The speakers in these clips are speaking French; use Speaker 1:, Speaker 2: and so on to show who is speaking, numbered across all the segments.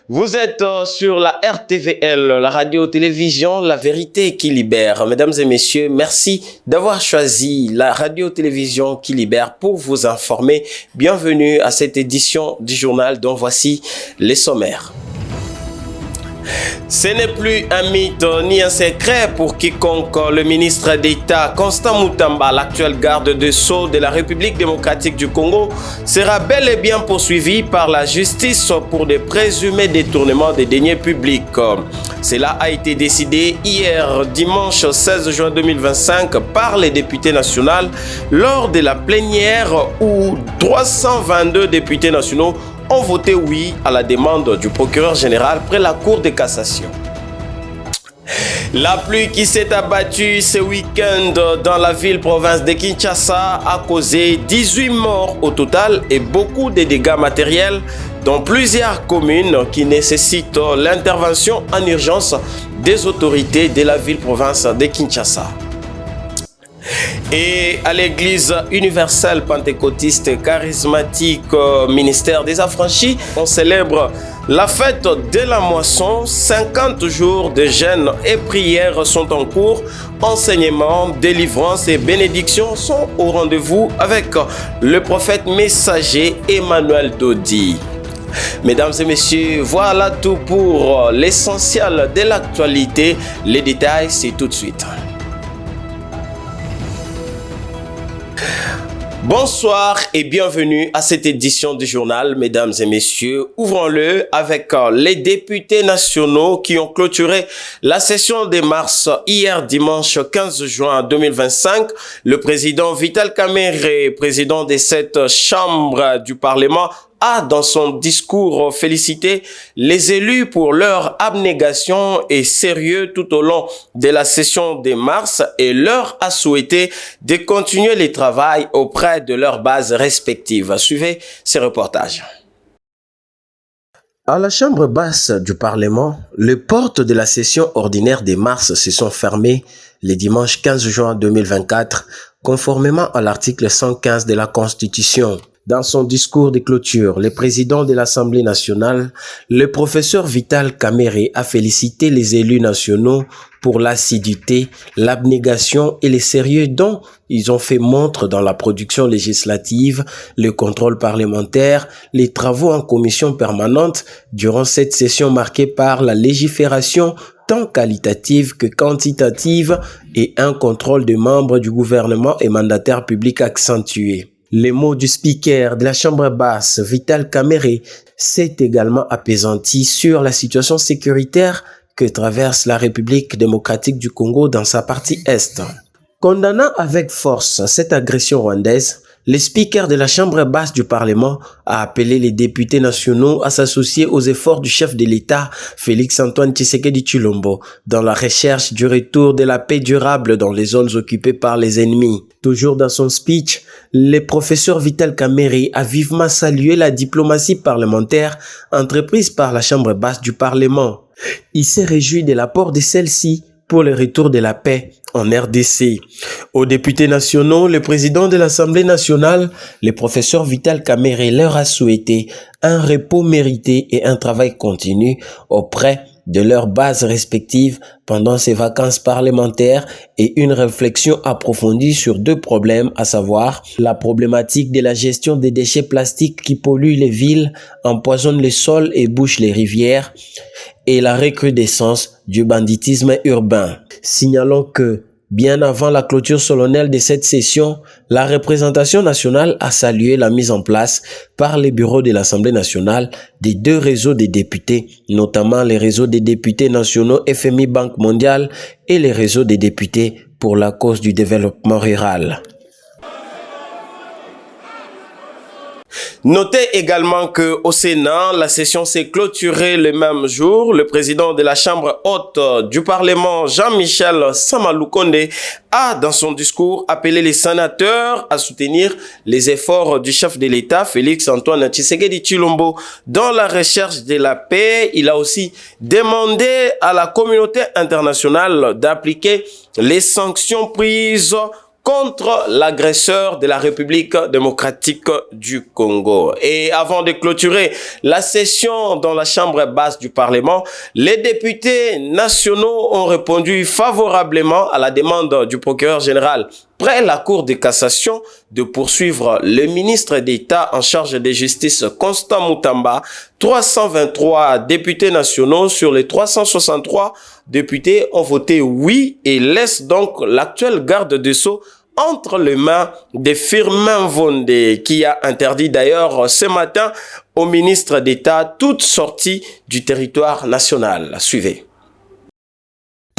Speaker 1: Vous êtes sur la RTVL, la radio-télévision La Vérité qui Libère. Mesdames et messieurs, merci d'avoir choisi la radio-télévision qui libère pour vous informer. Bienvenue à cette édition du journal dont voici les sommaires. Ce n'est plus un mythe ni un secret pour quiconque. Le ministre d'État Constant Mutamba, l'actuel garde des Sceaux de la République démocratique du Congo, sera bel et bien poursuivi par la justice pour des présumés détournements des deniers publics. Cela a été décidé hier, dimanche 16 juin 2025, par les députés nationaux lors de la plénière où 322 députés nationaux ont voté oui à la demande du procureur général près la Cour de cassation. La pluie qui s'est abattue ce week-end dans la ville-province de Kinshasa a causé 18 morts au total et beaucoup de dégâts matériels dans plusieurs communes qui nécessitent l'intervention en urgence des autorités de la ville-province de Kinshasa. Et à l'église universelle pentecôtiste charismatique ministère des Affranchis, on célèbre la fête de la moisson. 50 jours de jeûne et prières sont en cours. Enseignements, délivrance et bénédictions sont au rendez-vous avec le prophète messager Emmanuel Dodi. Mesdames et messieurs, voilà tout pour l'essentiel de l'actualité. Les détails, c'est tout de suite. Bonsoir et bienvenue à cette édition du journal, mesdames et messieurs. Ouvrons-le avec les députés nationaux qui ont clôturé la session de mars hier dimanche 15 juin 2025. Le président Vital Kamerhe, président de cette chambre du Parlement, a dans son discours félicité les élus pour leur abnégation et sérieux tout au long de la session de mars et leur a souhaité de continuer le travail auprès de leurs bases respectives. Suivez ces reportages. À la chambre basse du Parlement, les portes de la session ordinaire de mars se sont fermées le dimanche 15 juin 2024, conformément à l'article 115 de la Constitution. Dans son discours de clôture, le président de l'Assemblée nationale, le professeur Vital Kamerhe, a félicité les élus nationaux pour l'assiduité, l'abnégation et le sérieux dont ils ont fait montre dans la production législative, le contrôle parlementaire, les travaux en commission permanente durant cette session marquée par la légifération tant qualitative que quantitative et un contrôle des membres du gouvernement et mandataires publics accentué. Les mots du speaker de la chambre basse, Vital Kamerhe, s'est également apaisanti sur la situation sécuritaire que traverse la République démocratique du Congo dans sa partie est. Condamnant avec force cette agression rwandaise, le speaker de la chambre basse du Parlement a appelé les députés nationaux à s'associer aux efforts du chef de l'État, Félix-Antoine Tshisekedi Tshilombo, dans la recherche du retour de la paix durable dans les zones occupées par les ennemis. Toujours dans son speech, le professeur Vital Kamerhe a vivement salué la diplomatie parlementaire entreprise par la chambre basse du Parlement. Il s'est réjoui de l'apport de celle-ci pour le retour de la paix en RDC. Aux députés nationaux, le président de l'Assemblée nationale, le professeur Vital Kamerhe, leur a souhaité un repos mérité et un travail continu auprès de leurs bases respectives pendant ces vacances parlementaires et une réflexion approfondie sur deux problèmes, à savoir la problématique de la gestion des déchets plastiques qui polluent les villes, empoisonnent les sols et bouchent les rivières, et la recrudescence du banditisme urbain. Signalons que, bien avant la clôture solennelle de cette session, la représentation nationale a salué la mise en place par les bureaux de l'Assemblée nationale des deux réseaux des députés, notamment les réseaux des députés nationaux FMI Banque mondiale et les réseaux des députés pour la cause du développement rural. Notez également qu'au Sénat, la session s'est clôturée le même jour. Le président de la Chambre haute du Parlement, Jean-Michel Samaloukonde, a, dans son discours, appelé les sénateurs à soutenir les efforts du chef de l'État, Félix-Antoine Tshisekedi Tshilombo, dans la recherche de la paix. Il a aussi demandé à la communauté internationale d'appliquer les sanctions prises contre l'agresseur de la République démocratique du Congo. Et avant de clôturer la session dans la chambre basse du Parlement, les députés nationaux ont répondu favorablement à la demande du procureur général près la Cour de cassation de poursuivre le ministre d'État en charge de justice Constant Mutamba. 323 députés nationaux sur les 363 députés ont voté oui et laissent donc l'actuel garde des Sceaux entre les mains de Firmin Vondé, qui a interdit d'ailleurs ce matin au ministre d'État toute sortie du territoire national. Suivez.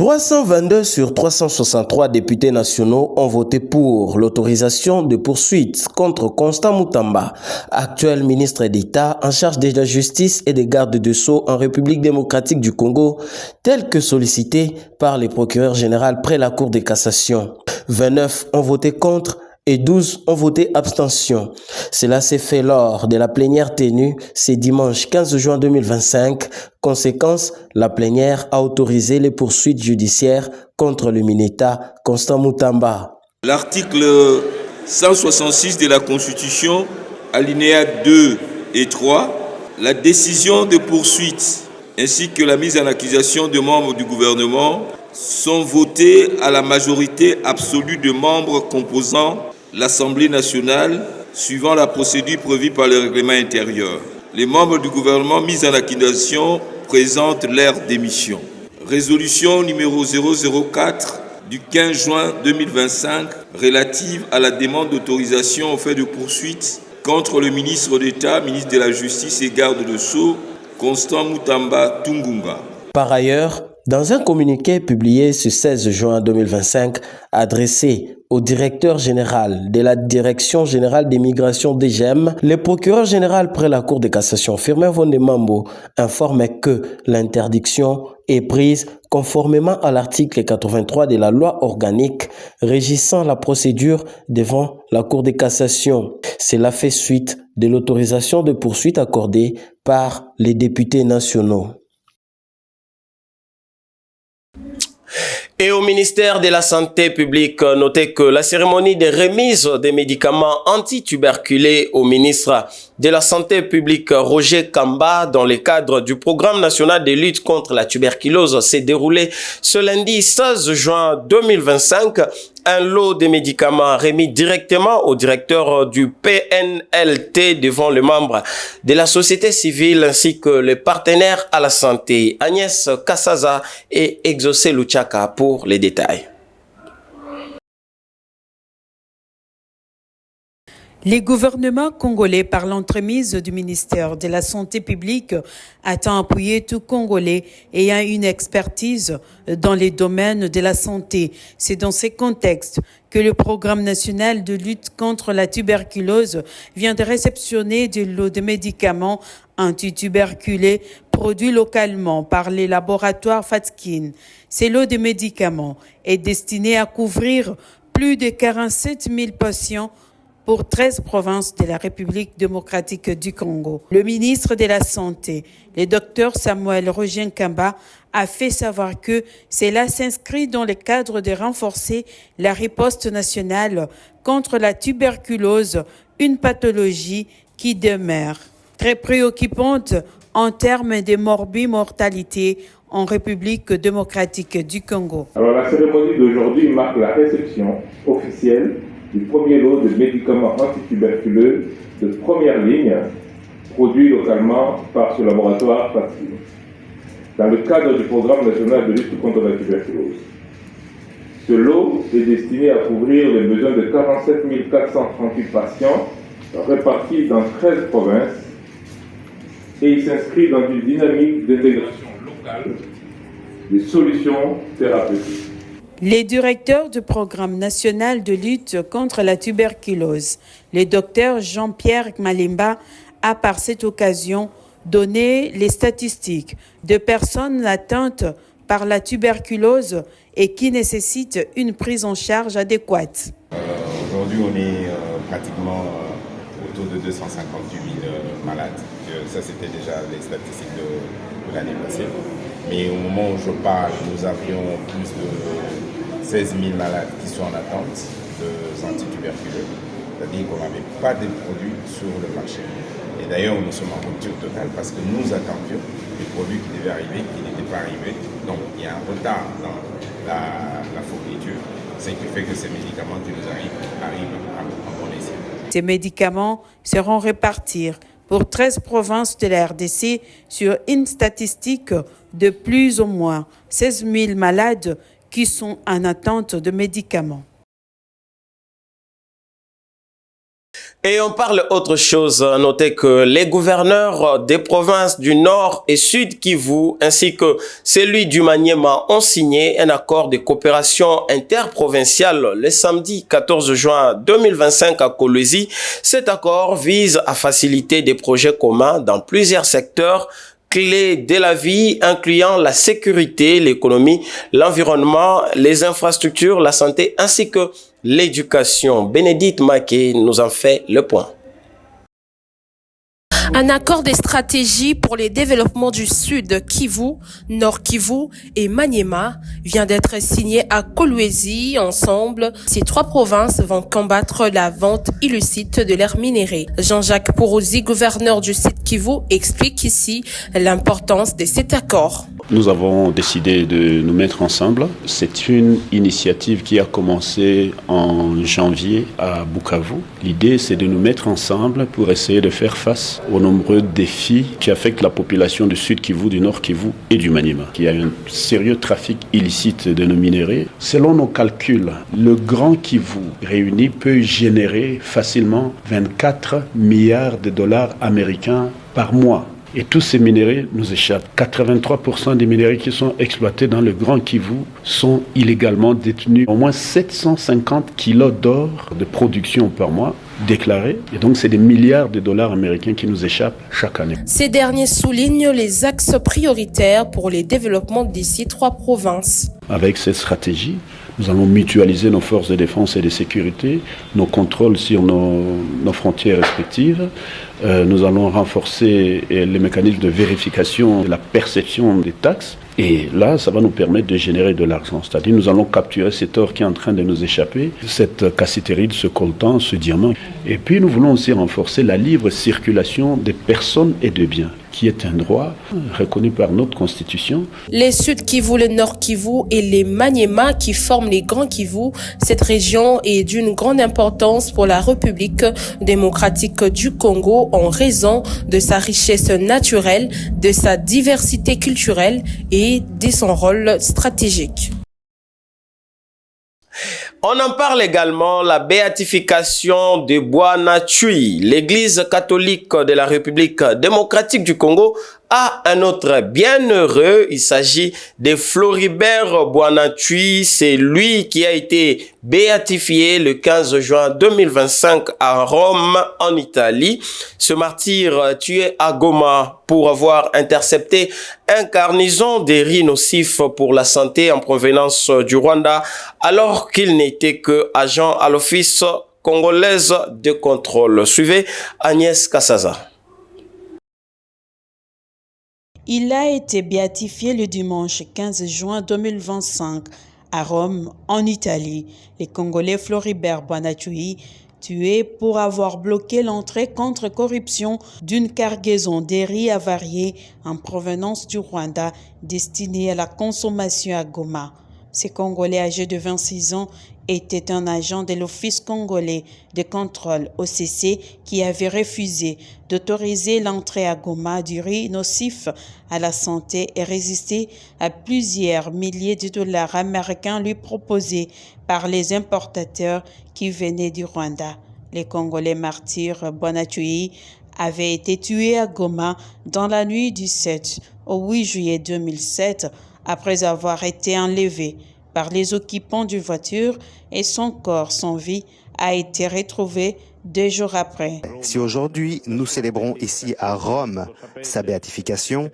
Speaker 1: 322 sur 363 députés nationaux ont voté pour l'autorisation de poursuite contre Constant Mutamba, actuel ministre d'État en charge de la justice et des gardes de Sceaux en République démocratique du Congo, tel que sollicité par le procureur général près la Cour de cassation. 29 ont voté contre et 12 ont voté abstention. Cela s'est fait lors de la plénière tenue ce dimanche 15 juin 2025. Conséquence, la plénière a autorisé les poursuites judiciaires contre le ministre Constant Mutamba.
Speaker 2: L'article 166 de la Constitution, alinéa 2 et 3, la décision de poursuite ainsi que la mise en accusation de membres du gouvernement sont votés à la majorité absolue de membres composant l'Assemblée nationale, suivant la procédure prévue par le règlement intérieur. Les membres du gouvernement mis en accusation présentent leur démission. Résolution numéro 004 du 15 juin 2025 relative à la demande d'autorisation au fait de poursuite contre le ministre d'État, ministre de la Justice et garde de Sceaux, Constant Mutamba Tungunga.
Speaker 1: Par ailleurs, dans un communiqué publié ce 16 juin 2025, adressé au directeur général de la Direction générale des migrations DGM, le procureur général près la Cour de cassation, Firmin Vondé Mambo, informe que l'interdiction est prise conformément à l'article 83 de la loi organique régissant la procédure devant la Cour de cassation. Cela fait suite de l'autorisation de poursuite accordée par les députés nationaux. Et au ministère de la Santé publique, notez que la cérémonie de remise des médicaments antituberculés au ministre de la Santé publique Roger Kamba dans le cadre du programme national de lutte contre la tuberculose s'est déroulée ce lundi 16 juin 2025. Un lot de médicaments remis directement au directeur du PNLT devant les membres de la société civile ainsi que les partenaires à la santé. Agnès Kassaza et Exaucé Luchaka pour les détails.
Speaker 3: Les gouvernements congolais, par l'entremise du ministère de la Santé publique, attendent appuyer tout Congolais ayant une expertise dans les domaines de la santé. C'est dans ce contexte que le Programme national de lutte contre la tuberculose vient de réceptionner des lots de médicaments antituberculés produits localement par les laboratoires Fatskin. Ces lots de médicaments est destiné à couvrir plus de 47 000 patients pour 13 provinces de la République démocratique du Congo. Le ministre de la Santé, le docteur Samuel Roger Kamba, a fait savoir que cela s'inscrit dans le cadre de renforcer la riposte nationale contre la tuberculose, une pathologie qui demeure très préoccupante en termes de morbimortalité en République démocratique du Congo.
Speaker 4: Alors la cérémonie d'aujourd'hui marque la réception officielle du premier lot de médicaments antituberculeux de première ligne produits localement par ce laboratoire Fatskin dans le cadre du programme national de lutte contre la tuberculose. Ce lot est destiné à couvrir les besoins de 47 438 patients répartis dans 13 provinces et il s'inscrit dans une dynamique d'intégration locale des solutions thérapeutiques.
Speaker 3: Les directeurs du programme national de lutte contre la tuberculose, le docteur Jean-Pierre Malimba, a par cette occasion donné les statistiques de personnes atteintes par la tuberculose et qui nécessitent une prise en charge adéquate.
Speaker 5: Aujourd'hui, on est pratiquement autour de 258 000 malades. Ça, c'était déjà les statistiques de l'année passée. Mais au moment où je parle, nous avions plus de 16 000 malades qui sont en attente antituberculeux, c'est-à-dire qu'on n'avait pas de produits sur le marché. Et d'ailleurs, nous sommes en rupture totale parce que nous attendions des produits qui devaient arriver, qui n'étaient pas arrivés. Donc, il y a un retard dans la fourniture, ce qui fait que ces médicaments qui nous arrivent à bon escient.
Speaker 3: Ces médicaments seront répartis pour 13 provinces de la RDC sur une statistique de plus ou moins 16 000 malades qui sont en attente de médicaments.
Speaker 1: Et on parle autre chose. Notez que les gouverneurs des provinces du Nord et Sud Kivu ainsi que celui du Maniema ont signé un accord de coopération interprovinciale le samedi 14 juin 2025 à Kolwezi. Cet accord vise à faciliter des projets communs dans plusieurs secteurs clés de la vie, incluant la sécurité, l'économie, l'environnement, les infrastructures, la santé ainsi que l'éducation. Bénédicte Maké nous en fait le point.
Speaker 6: Un accord de stratégie pour les développements du Sud Kivu, Nord Kivu et Maniema vient d'être signé à Kolwezi. Ensemble, ces trois provinces vont combattre la vente illicite de l'air minéré. Jean-Jacques Pourouzi, gouverneur du Sud Kivu, explique ici l'importance de cet accord.
Speaker 7: Nous avons décidé de nous mettre ensemble. C'est une initiative qui a commencé en janvier à Bukavu. L'idée, c'est de nous mettre ensemble pour essayer de faire face aux nombreux défis qui affectent la population du Sud Kivu, du Nord Kivu et du Maniema. Il y a un sérieux trafic illicite de nos minéraux. Selon nos calculs, le Grand Kivu réuni peut générer facilement 24 milliards de dollars américains par mois. Et tous ces minéraux nous échappent. 83% des minéraux qui sont exploités dans le Grand Kivu sont illégalement détenus. Au moins 750 kilos d'or de production par mois déclarés. Et donc, c'est des milliards de dollars américains qui nous échappent chaque année.
Speaker 6: Ces derniers soulignent les axes prioritaires pour les développements d'ici trois provinces.
Speaker 7: Avec cette stratégie, nous allons mutualiser nos forces de défense et de sécurité, nos contrôles sur nos frontières respectives. Nous allons renforcer les mécanismes de vérification de la perception des taxes. Et là, ça va nous permettre de générer de l'argent. C'est-à-dire, nous allons capturer cet or qui est en train de nous échapper, cette cassitérite, ce coltan, ce diamant. Et puis, nous voulons aussi renforcer la libre circulation des personnes et de biens, qui est un droit reconnu par notre Constitution.
Speaker 6: Les Sud Kivu, le Nord Kivu et les Maniema qui forment les Grands Kivu, cette région est d'une grande importance pour la République démocratique du Congo en raison de sa richesse naturelle, de sa diversité culturelle et de son rôle stratégique.
Speaker 1: On en parle également, la béatification de Bwana Thui. L'Église catholique de la République démocratique du Congo a un autre bienheureux. Il s'agit de Floribert Bwana Thui. C'est lui qui a été béatifié le 15 juin 2025 à Rome, en Italie. Ce martyr tué à Goma pour avoir intercepté un garnison de riz nocifs pour la santé en provenance du Rwanda, alors qu'il n'était que agent à l'Office congolaise de contrôle. Suivez Agnès Kassaza.
Speaker 3: Il a été béatifié le dimanche 15 juin 2025 à Rome, en Italie. Les Congolais Floribert Bwana Thui, tué pour avoir bloqué l'entrée contre corruption d'une cargaison de riz avarié en provenance du Rwanda destinée à la consommation à Goma. Ce Congolais âgé de 26 ans était un agent de l'Office congolais de contrôle OCC qui avait refusé d'autoriser l'entrée à Goma du riz nocif à la santé et résisté à plusieurs milliers de dollars américains lui proposés par les importateurs qui venaient du Rwanda. Les Congolais martyrs Bwana Thui avaient été tués à Goma dans la nuit du 7 au 8 juillet 2007 après avoir été enlevé par les occupants d'une voiture et son corps sans vie a été retrouvé 2 jours après.
Speaker 8: Si aujourd'hui nous célébrons ici à Rome sa béatification,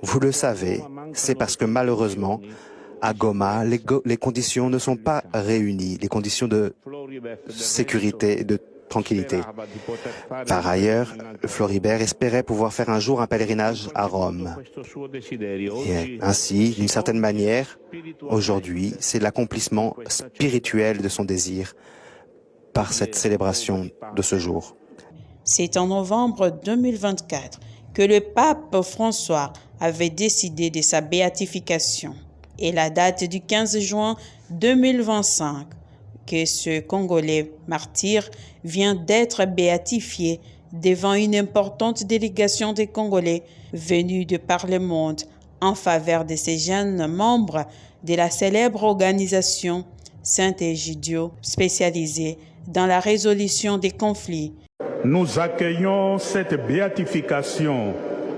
Speaker 8: vous le savez, c'est parce que malheureusement, à Goma, les conditions ne sont pas réunies, les conditions de sécurité et de tranquillité. Par ailleurs, Floribert espérait pouvoir faire un jour un pèlerinage à Rome. Et ainsi, d'une certaine manière, aujourd'hui, c'est l'accomplissement spirituel de son désir par cette célébration de ce jour.
Speaker 3: C'est en novembre 2024 que le pape François avait décidé de sa béatification et la date du 15 juin 2025 que ce Congolais martyr vient d'être béatifié devant une importante délégation de Congolais venus de par le monde en faveur de ces jeunes membres de la célèbre organisation Saint-Egidio spécialisée dans la résolution des conflits.
Speaker 9: Nous accueillons cette béatification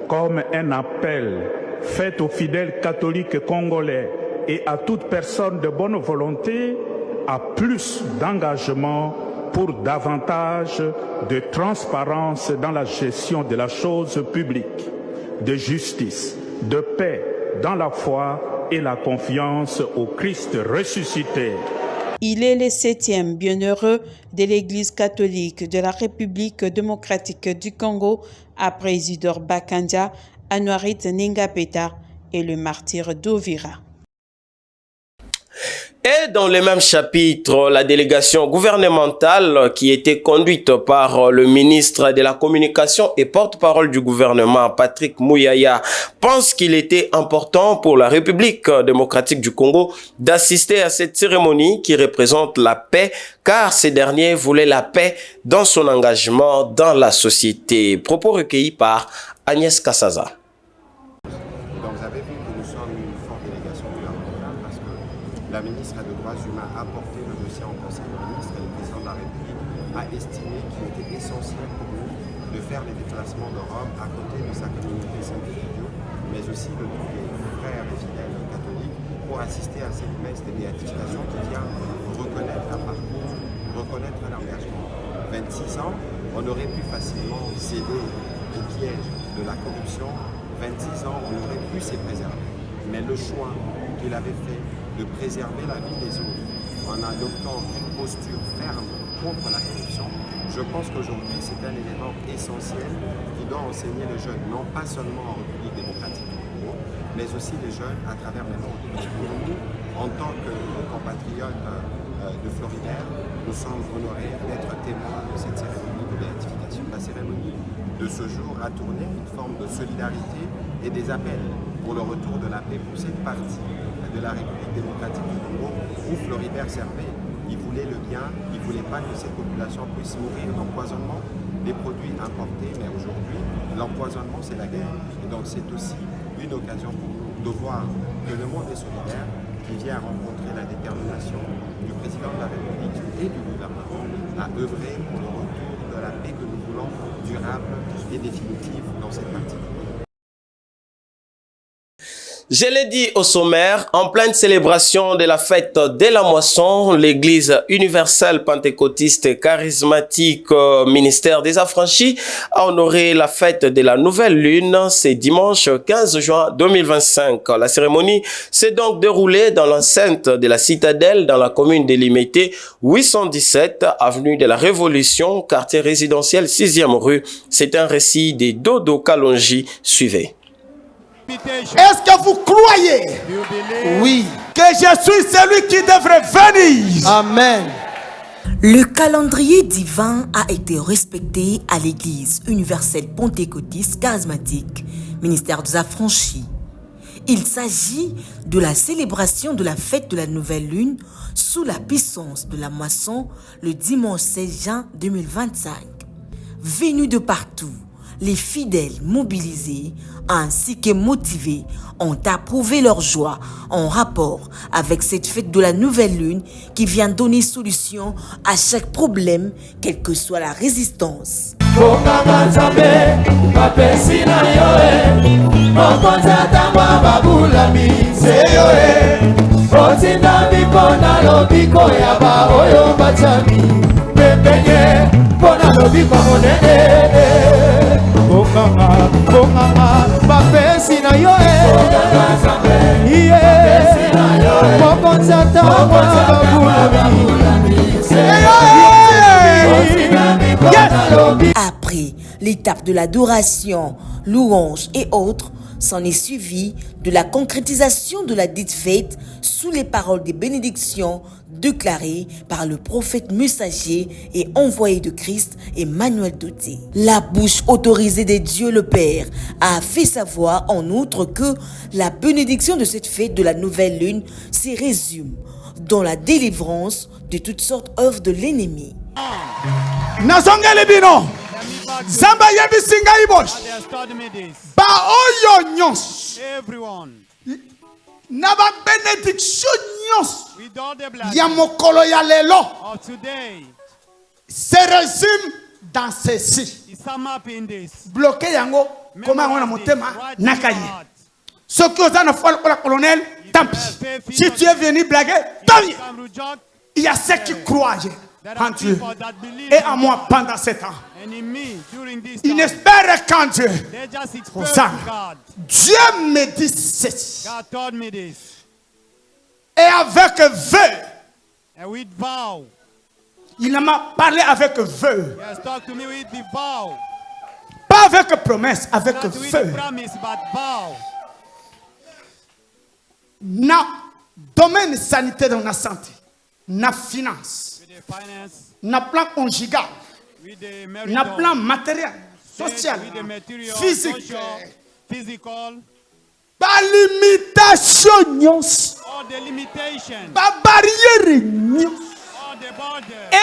Speaker 9: comme un appel fait aux fidèles catholiques congolais et à toute personne de bonne volonté à plus d'engagement pour davantage de transparence dans la gestion de la chose publique, de justice, de paix dans la foi et la confiance au Christ ressuscité.
Speaker 3: Il est le 7e bienheureux de l'Église catholique de la République démocratique du Congo après Isidore Bakandia, Anouarit Ningapeta et le martyr d'Ovira.
Speaker 1: Et dans le même chapitre, la délégation gouvernementale qui était conduite par le ministre de la Communication et porte-parole du gouvernement, Patrick Mouyaya, pense qu'il était important pour la République démocratique du Congo d'assister à cette cérémonie qui représente la paix, car ces derniers voulaient la paix dans son engagement dans la société. Propos recueillis par Agnès Kassaza.
Speaker 10: La ministre des Droits humains a porté le dossier en Conseil des ministres et le président de la République a estimé qu'il était essentiel pour nous de faire les déplacements de Rome à côté de sa communauté Saint-Egidio, mais aussi de tous les frères et fidèles catholiques pour assister à cette messe de béatification qui vient reconnaître un parcours, reconnaître un engagement. 26 ans, on aurait pu facilement céder au piège de la corruption. 26 ans, on aurait pu s'y préserver. Mais le choix qu'il avait fait de préserver la vie des autres en adoptant une posture ferme contre la corruption, je pense qu'aujourd'hui c'est un élément essentiel qui doit enseigner les jeunes, non pas seulement en République démocratique du Congo, mais aussi les jeunes à travers le monde. Et pour nous, en tant que compatriotes de Floribert, nous sommes honorés d'être témoins de cette cérémonie de béatification. La cérémonie de ce jour a tourné une forme de solidarité et des appels pour le retour de la paix pour cette partie de la République démocratique du Congo où Floribert servait. Il voulait le bien, il ne voulait pas que cette population puisse mourir d'empoisonnement des produits importés, mais aujourd'hui, l'empoisonnement c'est la guerre. Et donc c'est aussi une occasion pour nous de voir que le monde est solidaire, qui vient rencontrer la détermination du président de la République et du gouvernement à œuvrer pour le retour de la paix que nous voulons durable et définitive dans cette partie du monde.
Speaker 1: Je l'ai dit au sommaire, en pleine célébration de la fête de la moisson, l'Église universelle pentecôtiste charismatique ministère des Affranchis a honoré la fête de la nouvelle lune ce dimanche 15 juin 2025. La cérémonie s'est donc déroulée dans l'enceinte de la citadelle dans la commune de Limité, 817 avenue de la Révolution, quartier résidentiel 6e rue. C'est un récit de Dodo Kalonji. Suivez.
Speaker 11: Est-ce que vous croyez, oui, que je suis celui qui devrait venir? Amen.
Speaker 12: Le calendrier divin a été respecté à l'Église universelle pentecôtiste charismatique, ministère des Affranchis. Il s'agit de la célébration de la fête de la nouvelle lune sous la puissance de la moisson le dimanche 16 juin 2025. Venus de partout, les fidèles mobilisés ainsi que motivés ont approuvé leur joie en rapport avec cette fête de la nouvelle lune qui vient donner solution à chaque problème, quelle que soit la résistance. Après L'étape de l'adoration, louange et autres s'en est suivie de la concrétisation de la dite fête sous les paroles des bénédictions déclarées par le prophète messager et envoyé de Christ Emmanuel Dodi. La bouche autorisée de Dieu le Père a fait savoir en outre que la bénédiction de cette fête de la nouvelle lune se résume dans la délivrance de toutes sortes d'œuvres de l'ennemi.
Speaker 11: Nazongele bino Zamba yebisi ngai bosh ba oyo nyonso na ba bénédiction nyonso ya mokolo ya lelo se résume dans ceci. Bloqué yango koma ngona motema nakanye soki oza na foi la colonel tant pis. Si tu es venu blaguer tant mieux. Il y a ceux qui croient en Dieu et en moi pendant 7 ans. Ils espèrent qu'en Dieu. Pour ça, Dieu me dit ceci. Et avec vœu. Il m'a parlé avec vœu. Pas avec promesse, avec vœu. Dans le domaine sanitaire de la santé. Na finance, na plan conjugal, na plan matériel, social, physique, pas limitation, pas barrière,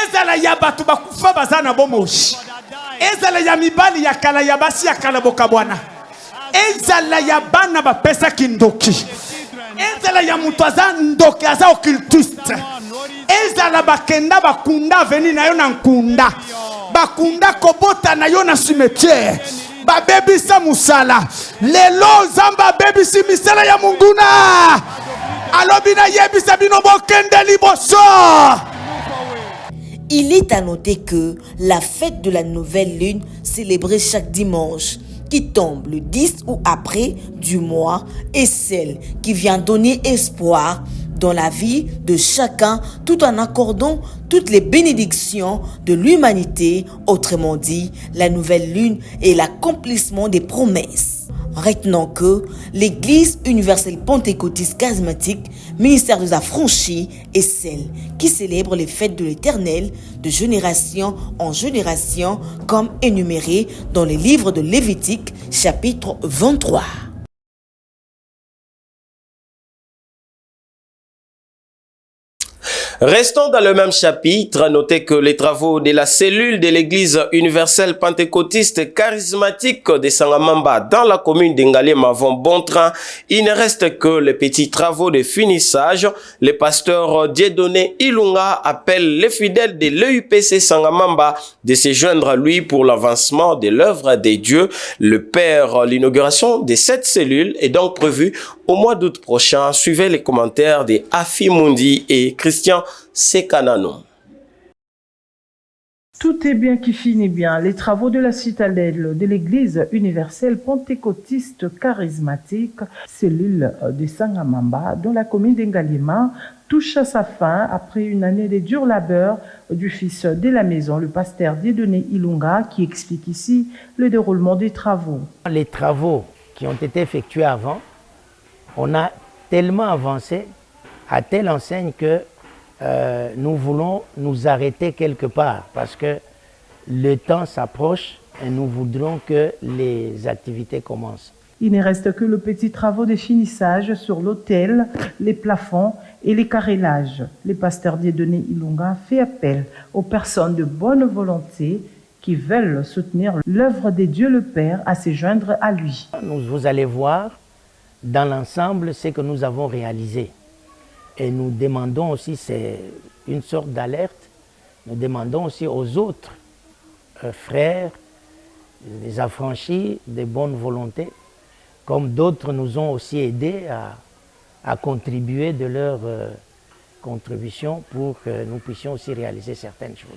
Speaker 11: ezala ya batu bakufa bazana bomoshi, ezala ya mibali ya kala ya basi ya kala bokabwana, ezala ya bana ba pesa kindoki, ezala ya mutwaza ndoki aza occultiste. Ezala bakenda bakunda veni na yo na nkunda bakunda kobota na yo na cimetière babebisa musala lelo zamba bebisi misala ya munguna alobi na yebisa bino bokende liboso.
Speaker 12: Il est à noter que la fête de la nouvelle lune célébrée chaque dimanche qui tombe le 10 ou après du mois est celle qui vient donner espoir dans la vie de chacun tout en accordant toutes les bénédictions de l'humanité, autrement dit, la nouvelle lune est l'accomplissement des promesses. Retenons que l'Église universelle pentecôtiste charismatique, ministère des affranchis, est celle qui célèbre les fêtes de l'Éternel de génération en génération comme énuméré dans les livres de Lévitique chapitre 23.
Speaker 1: Restons dans le même chapitre. Notez que les travaux de la cellule de l'église universelle pentecôtiste charismatique de Sangamamba dans la commune d'Ngalema vont bon train. Il ne reste que les petits travaux de finissage. Le pasteur Dieudonné Ilunga appelle les fidèles de l'EUPC Sangamamba de se joindre à lui pour l'avancement de l'œuvre de Dieu. Le Père, l'inauguration de cette cellule est donc prévue au mois d'août prochain. Suivez les commentaires de Afi Mundi et Christian Sekanano.
Speaker 13: Tout est bien qui finit bien. Les travaux de la citadelle de l'église universelle pentecôtiste charismatique, cellule de Sangamamba, dans la commune d'Ngalema, touche à sa fin après une année de dur labeur du fils de la maison, le pasteur Dieudonné Ilunga, qui explique ici le déroulement des travaux.
Speaker 14: Les travaux qui ont été effectués avant, on a tellement avancé à telle enseigne que nous voulons nous arrêter quelque part parce que le temps s'approche et nous voudrons que les activités commencent.
Speaker 13: Il ne reste que le petit travaux de finissage sur l'autel, les plafonds et les carrélages. Le pasteur Dieudonné Ilunga fait appel aux personnes de bonne volonté qui veulent soutenir l'œuvre de Dieu le Père à se joindre à lui.
Speaker 14: Vous allez voir dans l'ensemble ce que nous avons réalisé. Et nous demandons aussi, c'est une sorte d'alerte, nous demandons aussi aux autres frères, des affranchis, des bonnes volontés, comme d'autres nous ont aussi aidés à contribuer de leur contribution pour que nous puissions aussi réaliser certaines choses.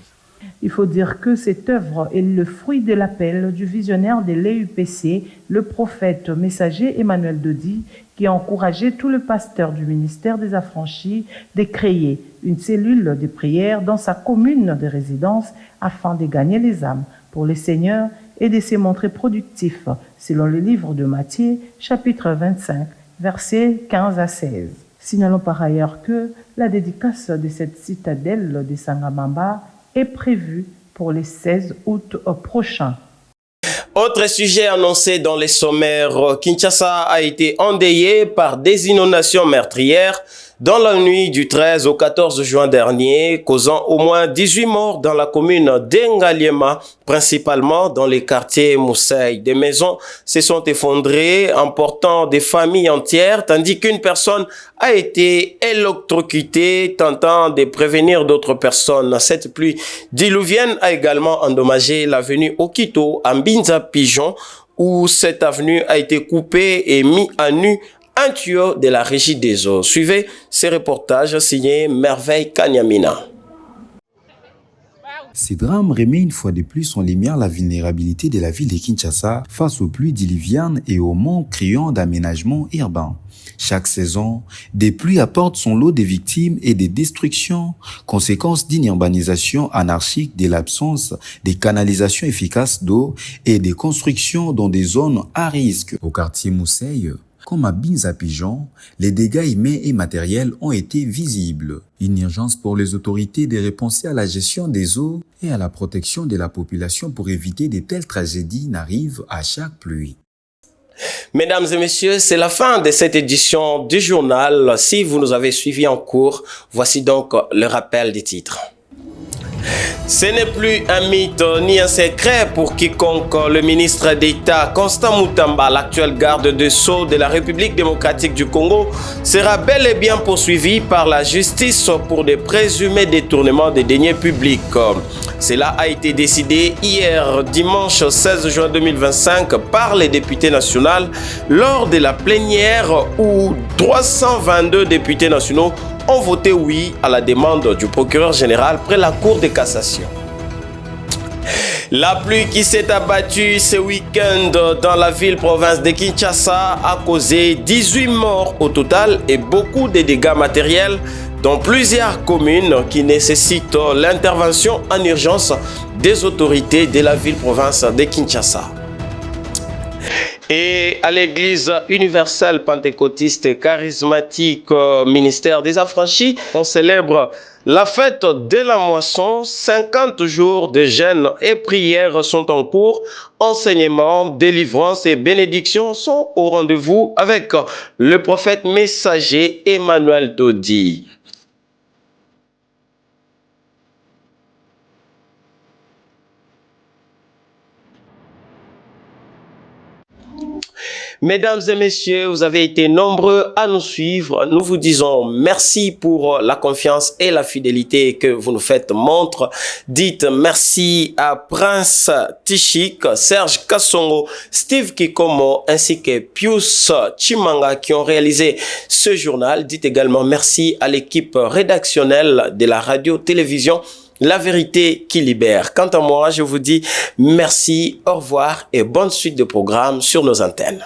Speaker 13: Il faut dire que cette œuvre est le fruit de l'appel du visionnaire de l'EUPC, le prophète messager Emmanuel Dodi, qui a encouragé tout le pasteur du ministère des Affranchis de créer une cellule de prière dans sa commune de résidence afin de gagner les âmes pour le Seigneur et de se montrer productif, selon le livre de Matthieu, chapitre 25, versets 15 à 16. Signalons par ailleurs que la dédicace de cette citadelle de Sangamamba est prévue pour le 16 août prochain.
Speaker 1: Autre sujet annoncé dans les sommaires, Kinshasa a été endeuillé par des inondations meurtrières dans la nuit du 13 au 14 juin dernier, causant au moins 18 morts dans la commune d'Engaliema, principalement dans les quartiers Moussaï. Des maisons se sont effondrées, emportant des familles entières, tandis qu'une personne a été électrocutée, tentant de prévenir d'autres personnes. Cette pluie diluvienne a également endommagé l'avenue Okito à Mbinza Pigeon, où cette avenue a été coupée et mise à nu un tuyau de la régie des eaux. Suivez ces reportages signés Merveille Kanyamina.
Speaker 15: Ces drames remettent une fois de plus en lumière la vulnérabilité de la ville de Kinshasa face aux pluies diluviennes et au manque criant d'aménagement urbain. Chaque saison, des pluies apportent son lot de victimes et de destructions, conséquence d'une urbanisation anarchique, de l'absence des canalisations efficaces d'eau et des constructions dans des zones à risque. Au quartier Moussaï, comme à Mbinza Pigeon, les dégâts humains et matériels ont été visibles. Une urgence pour les autorités de repenser à la gestion des eaux et à la protection de la population pour éviter de telles tragédies n'arrivent à chaque pluie.
Speaker 1: Mesdames et messieurs, c'est la fin de cette édition du journal. Si vous nous avez suivis en cours, voici donc le rappel des titres. Ce n'est plus un mythe ni un secret pour quiconque. Le ministre d'État Constant Mutamba, l'actuel garde des Sceaux de la République démocratique du Congo, sera bel et bien poursuivi par la justice pour des présumés détournements des deniers publics. Cela a été décidé hier, dimanche 16 juin 2025, par les députés nationaux lors de la plénière où 322 députés nationaux ont voté oui à la demande du procureur général près la Cour de cassation. La pluie qui s'est abattue ce week-end dans la ville-province de Kinshasa a causé 18 morts au total et beaucoup de dégâts matériels dans plusieurs communes qui nécessitent l'intervention en urgence des autorités de la ville-province de Kinshasa. Et à l'église universelle pentecôtiste charismatique ministère des Affranchis, on célèbre la fête de la moisson. 50 jours de jeûne et prières sont en cours. Enseignements, délivrance et bénédictions sont au rendez-vous avec le prophète messager Emmanuel Dodi. Mesdames et messieurs, vous avez été nombreux à nous suivre. Nous vous disons merci pour la confiance et la fidélité que vous nous faites montre. Dites merci à Prince Tichik, Serge Kassongo, Steve Kikomo ainsi que Pius Chimanga qui ont réalisé ce journal. Dites également merci à l'équipe rédactionnelle de la radio-télévision La Vérité qui Libère. Quant à moi, je vous dis merci, au revoir et bonne suite de programmes sur nos antennes.